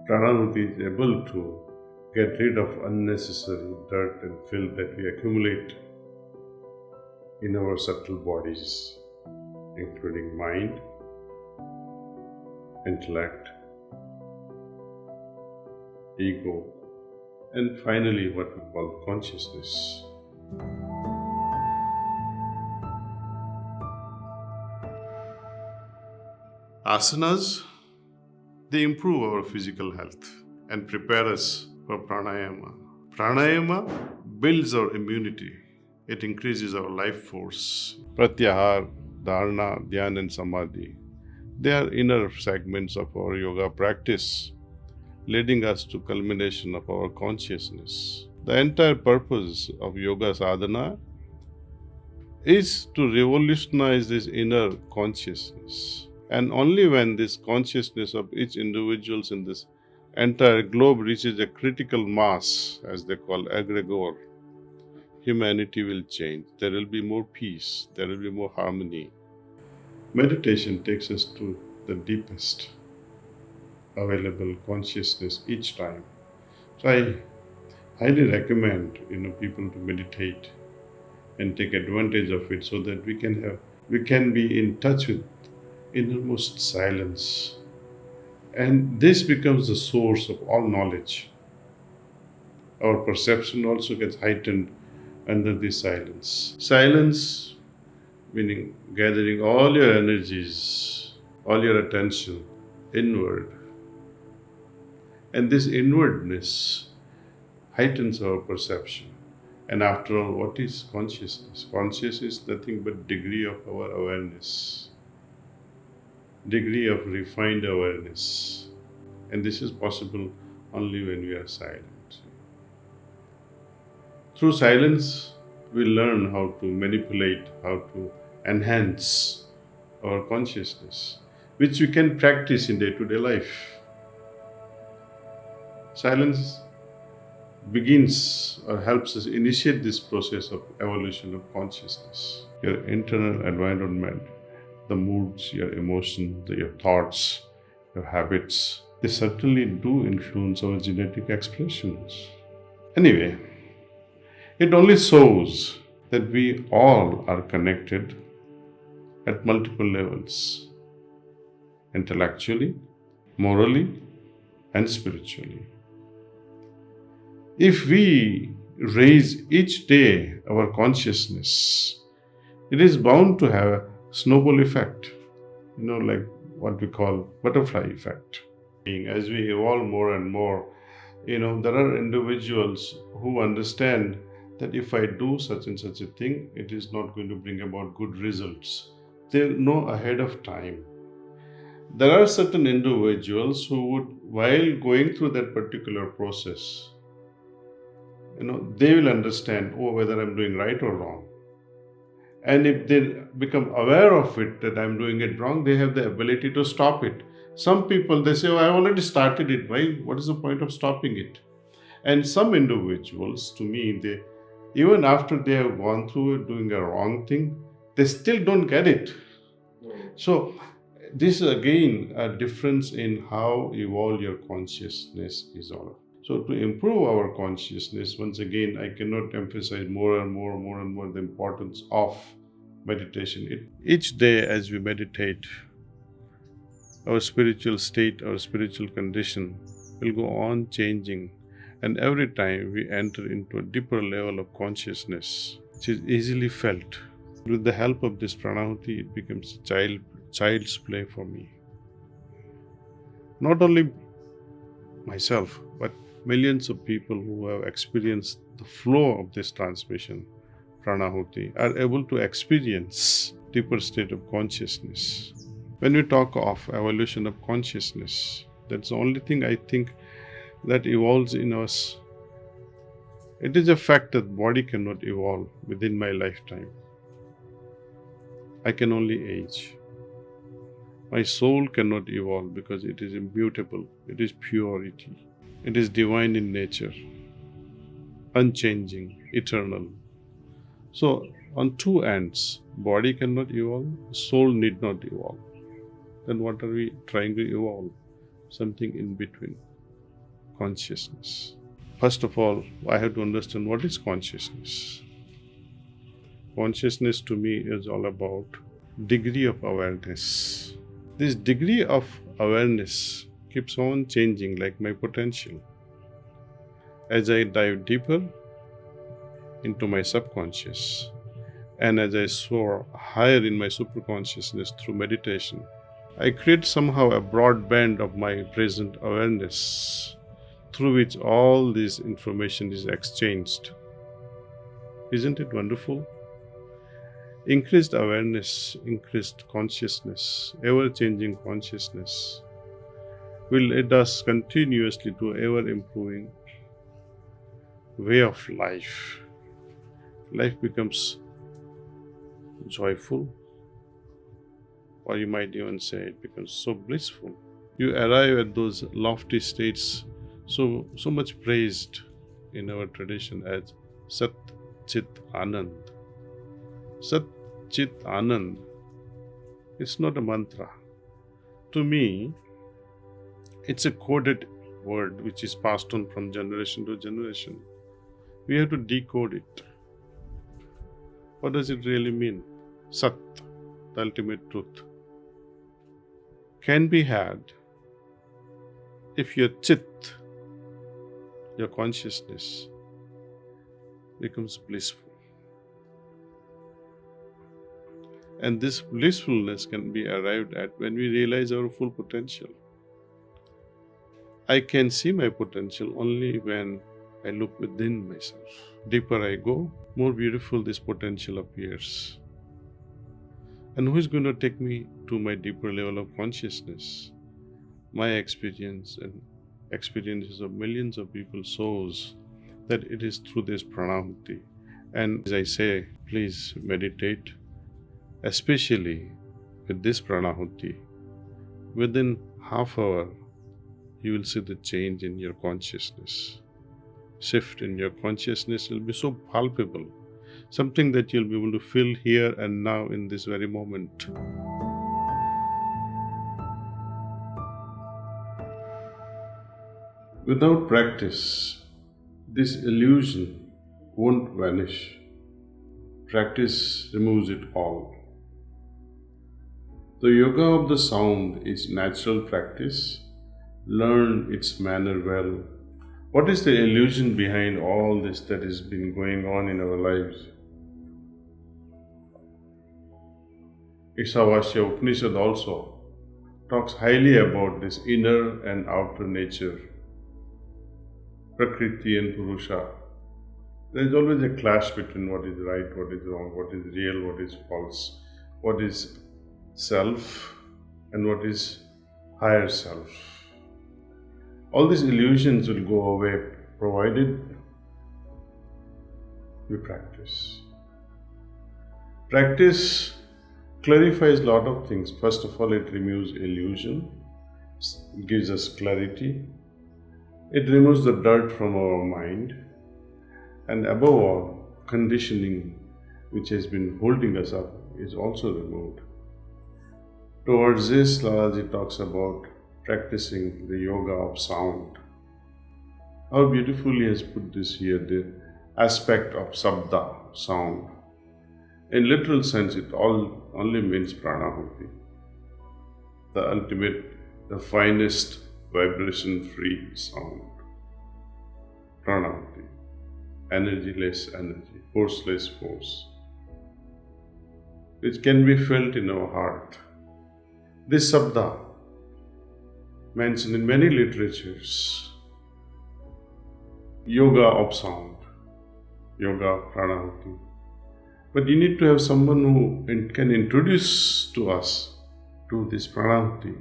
Pranahuti is able to get rid of unnecessary dirt and filth that we accumulate in our subtle bodies, including mind, intellect, ego, and finally what we call consciousness. Asanas, they improve our physical health and prepare us for pranayama. Pranayama builds our immunity. It increases our life force. Pratyahar, dharana, dhyan and samadhi, they are inner segments of our yoga practice, leading us to culmination of our consciousness. The entire purpose of yoga sadhana is to revolutionize this inner consciousness. And only when this consciousness of each individual in this entire globe reaches a critical mass, as they call egregore, humanity will change. There will be more peace, there will be more harmony. Meditation takes us to the deepest available consciousness each time. So I highly recommend people to meditate and take advantage of it so that we can be in touch with innermost silence. And this becomes the source of all knowledge. Our perception also gets heightened under this silence. Silence meaning gathering all your energies, all your attention inward. And this inwardness heightens our perception. And after all, what is consciousness? Consciousness is nothing but degree of our awareness, degree of refined awareness. And this is possible only when we are silent. Through silence, we learn how to manipulate, how to enhance our consciousness, which we can practice in day-to-day life. Silence begins or helps us initiate this process of evolution of consciousness. Your internal environment, the moods, your emotions, your thoughts, your habits, they certainly do influence our genetic expressions. Anyway, it only shows that we all are connected at multiple levels, intellectually, morally, and spiritually. If we raise each day our consciousness, it is bound to have a snowball effect, like what we call butterfly effect. As we evolve more and more, there are individuals who understand that if I do such and such a thing, it is not going to bring about good results. They know ahead of time. There are certain individuals who would, while going through that particular process, they will understand, whether I'm doing right or wrong. And if they become aware of it, that I'm doing it wrong, they have the ability to stop it. Some people, they say, I've already started it. Why? What is the point of stopping it? And some individuals, to me, even after they have gone through it, doing a wrong thing, they still don't get it. So this is again a difference in how evolve your consciousness is all. So to improve our consciousness, once again, I cannot emphasize more and more the importance of meditation. Each day as we meditate, our spiritual state, our spiritual condition will go on changing. And every time we enter into a deeper level of consciousness, which is easily felt. With the help of this Pranahuti, it becomes child's play for me. Not only myself, but millions of people who have experienced the flow of this transmission, Pranahuti, are able to experience deeper state of consciousness. When we talk of evolution of consciousness, that's the only thing I think that evolves in us. It is a fact that body cannot evolve within my lifetime. I can only age. My soul cannot evolve because it is immutable, it is purity, it is divine in nature, unchanging, eternal. So on two ends, body cannot evolve, soul need not evolve. Then what are we trying to evolve? Something in between. consciousness. First of all, I have to understand what is consciousness. Consciousness to me is all about degree of awareness. This degree of awareness keeps on changing like my potential. As I dive deeper into my subconscious and as I soar higher in my superconsciousness through meditation, I create somehow a broad band of my present awareness through which all this information is exchanged. Isn't it wonderful? Increased awareness, increased consciousness, ever-changing consciousness will lead us continuously to ever-improving way of life. Life becomes joyful, or you might even say it becomes so blissful. You arrive at those lofty states so much praised in our tradition as Sat-Chit-Anand. Sat-Chit-Anand, it's not a mantra. To me, it's a coded word which is passed on from generation to generation. We have to decode it. What does it really mean? Sat, the ultimate truth, can be had if your chit, your consciousness, becomes blissful. And this blissfulness can be arrived at when we realize our full potential. I can see my potential only when I look within myself. Deeper I go, more beautiful this potential appears. And who is going to take me to my deeper level of consciousness? My experience and experiences of millions of people shows that it is through this Pranahuti. And as I say, please meditate, especially with this Pranahuti. Within half hour, you will see the change in your consciousness. Shift in your consciousness will be so palpable, something that you'll be able to feel here and now in this very moment. Without practice, this illusion won't vanish. Practice removes it all. The yoga of the sound is natural practice. Learn its manner well. What is the illusion behind all this that has been going on in our lives? Ishavasya Upanishad also talks highly about this inner and outer nature, Prakriti and Purusha. There is always a clash between what is right, what is wrong, what is real, what is false, what is self and what is higher self. All these illusions will go away provided we practice. Practice clarifies a lot of things. First of all, it removes illusion, gives us clarity. It removes the dirt from our mind, and above all, conditioning which has been holding us up is also removed. Towards this, Lalaji talks about practicing the yoga of sound. How beautifully he has put this here, the aspect of sabda, sound. In literal sense, it all only means pranahuti, the ultimate, the finest vibration-free sound. Pranahuti, energyless energy, forceless force, which can be felt in our heart. This sabda, mentioned in many literatures, yoga of sound, yoga pranahuti. But you need to have someone who can introduce to us to this pranahuti.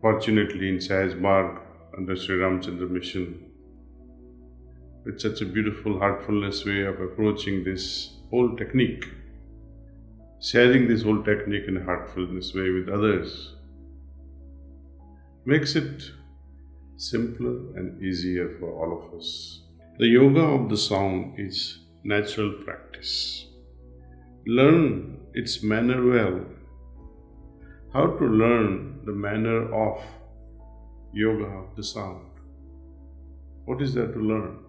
Fortunately, in Sahaj Marg, under Sri Ramchandra Mission, with such a beautiful heartfulness way of approaching this whole technique, sharing this whole technique in a heartfulness way with others, makes it simpler and easier for all of us. The yoga of the sound is natural practice. Learn its manner well. How to learn the manner of yoga of the sound? What is there to learn?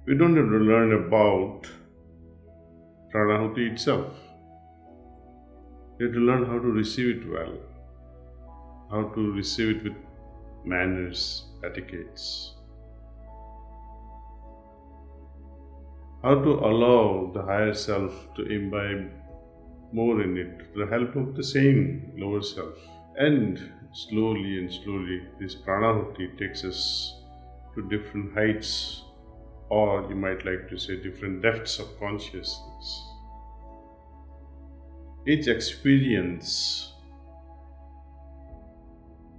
We don't have to learn about Pranahuti itself. We have to learn how to receive it well, how to receive it with manners, etiquettes, how to allow the higher self to imbibe more in it, with the help of the same lower self. And slowly and slowly, this Pranahuti takes us to different heights, or you might like to say different depths of consciousness. Each experience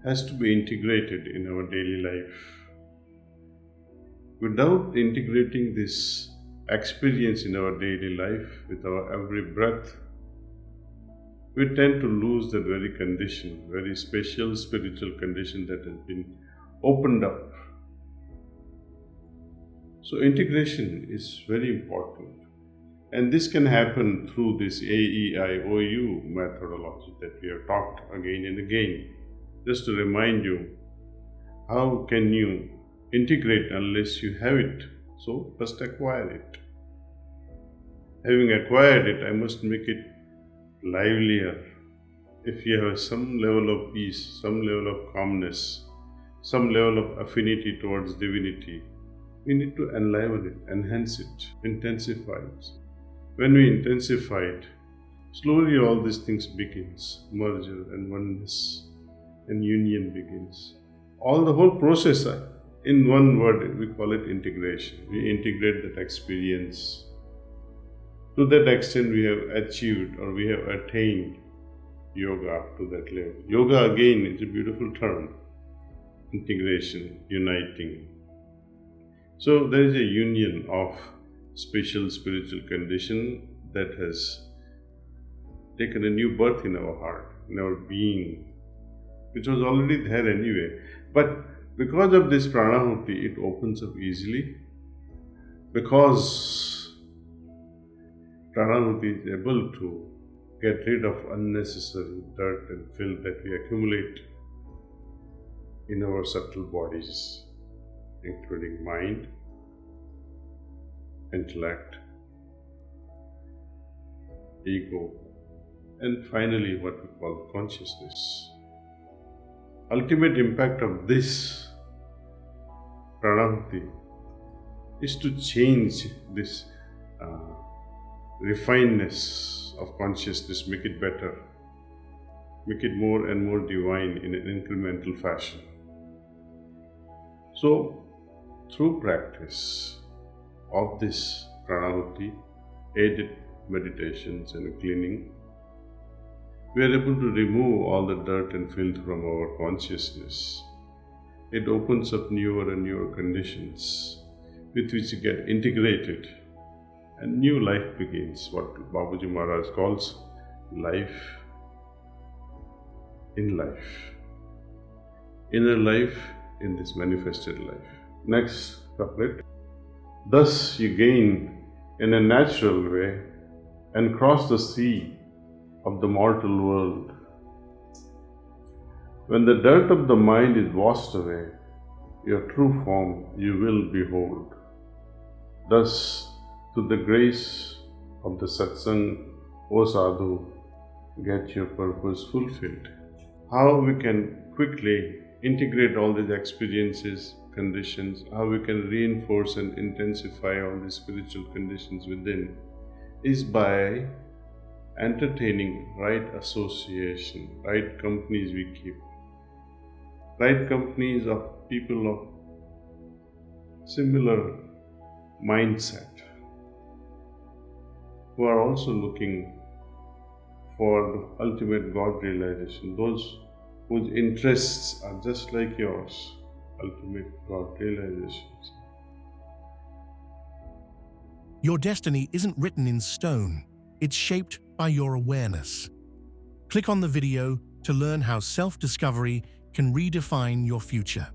has to be integrated in our daily life. Without integrating this experience in our daily life with our every breath, we tend to lose that very condition, very special spiritual condition that has been opened up. So integration is very important. And this can happen through this AEIOU methodology that we have talked again and again. Just to remind you, how can you integrate unless you have it? So first acquire it. Having acquired it, I must make it livelier. If you have some level of peace, some level of calmness, some level of affinity towards divinity, we need to enliven it, enhance it, intensify it. When we intensify it, slowly all these things begins, merger and oneness and union begins. All the whole process, in one word, we call it integration. We integrate that experience. To that extent, we have achieved or we have attained yoga to that level. Yoga again is a beautiful term. Integration, uniting. So there is a union of special spiritual condition that has taken a new birth in our heart, in our being, which was already there anyway. But because of this Pranahuti, it opens up easily. Because Pranahuti is able to get rid of unnecessary dirt and filth that we accumulate in our subtle bodies, including mind, intellect, ego, and finally what we call consciousness. Ultimate impact of this Pranahuti is to change this refinedness of consciousness, make it better, make it more and more divine in an incremental fashion. So, through practice of this Pranahuti, aided meditations and cleaning, we are able to remove all the dirt and filth from our consciousness. It opens up newer and newer conditions with which you get integrated, and new life begins, what Babuji Maharaj calls life in life, inner life in this manifested life. Next couplet. Thus you gain in a natural way and cross the sea of the mortal world. When the dirt of the mind is washed away, your true form you will behold. Thus, through the grace of the satsang, O sadhu, get your purpose fulfilled. How we can quickly integrate all these experiences, conditions, how we can reinforce and intensify all these spiritual conditions within, is by entertaining right association, right companies we keep, right companies of people of similar mindset, who are also looking for the ultimate God realization, those whose interests are just like yours, ultimate God realizations. Your destiny isn't written in stone, it's shaped by your awareness. Click on the video to learn how self-discovery can redefine your future.